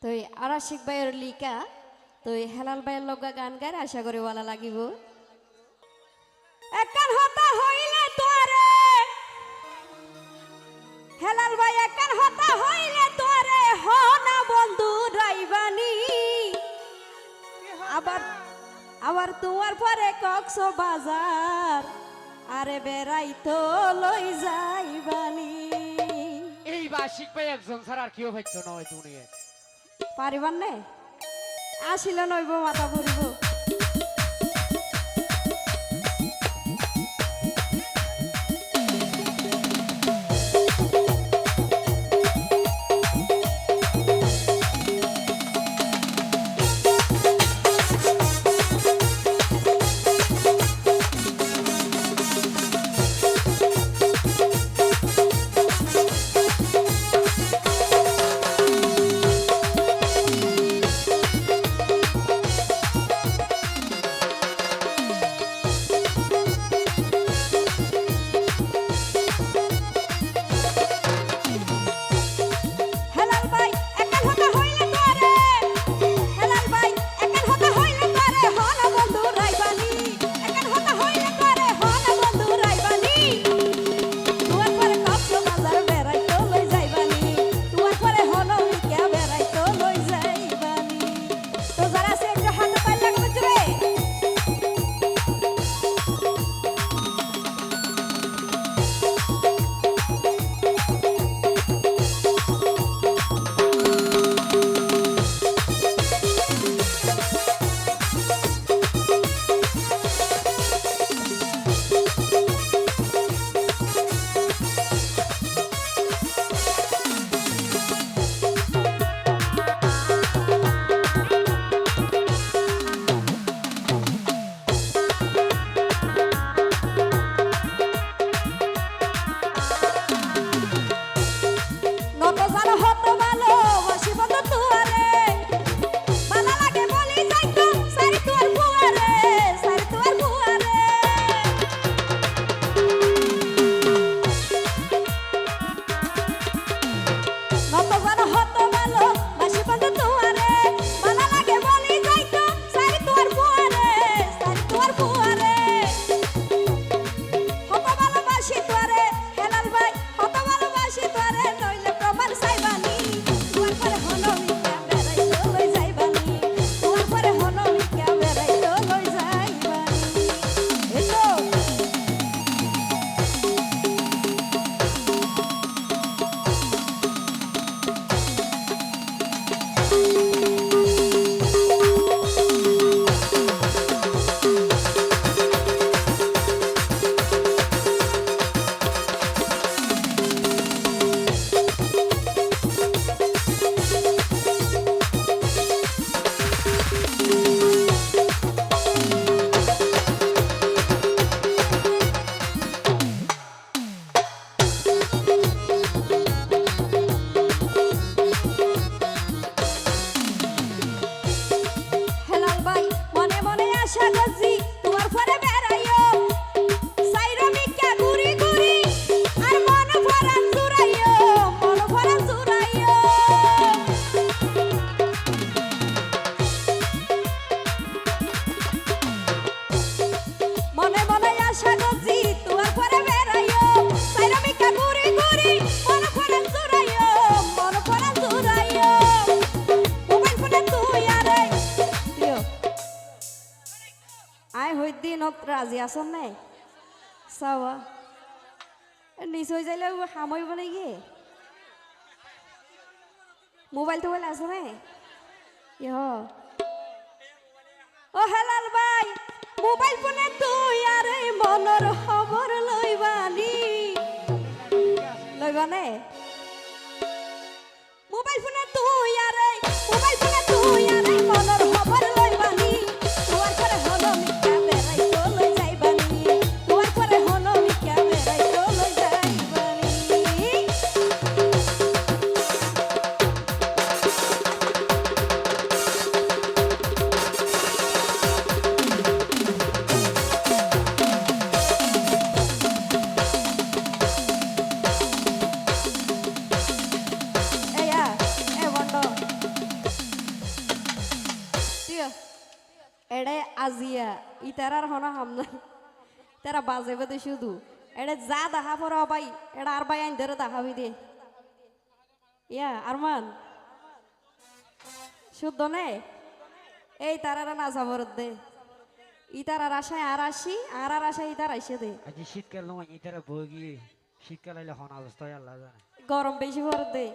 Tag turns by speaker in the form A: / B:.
A: তো আরাশিক ভাইয়ের লিকা তো হেলাল ভাইয়ের লগা গান গায় আশা করি ভালো লাগিব। একান হতা হইলে তোরে হেলাল ভাই একান হতা হইলে তোরে হনা বন্ধু রাইবানি আবার আবার তোমার পরে কক্সবাজার আরে বেড়াই তো লই যাইবানি।
B: এই বাসিক ভাই একজন ছাড়া আর কেউ ভাইতো না ওই দুনিয়ায়
A: পারিবার নে আসিল নইব মাথা ভরিব। রাজি আসন নাই চাওয়া নিচ হৈ যাইলে সামৰিব নেকি মোবাইল টোবাইল আছে নে ইহ ও হেলাল ভাই মোবাইল ফোনে তুই আরে মনৰ খবৰ লইবানি লইবানে মোবাইল ফোনে তুই আরে মনৰ খবৰ লইবানি তোমার করে হলো মিকা বেড়াই তো লই যাইবানি তোমার করে হলো মিকা বেড়াই তো লই যাইবানি। এড়ে আজিয়া ইতারার হনা হাম নাই তারা বাজে বেদে শুধু এড়ে যা দেখা পর ভাই এড়া আর ভাই আইন ধরে দেখাবি দে ইয়া আরমান শুদ্ধ নে এই তারারা না যাবর দে ইতারার আশায় আর আসি আর আশায় ইতার আইসে দে
B: আজ শীতকাল নয় ইতারা বগি শীতকাল আইলে হন অবস্থা আল্লাহ জানে
A: গরম বেশি ভর দে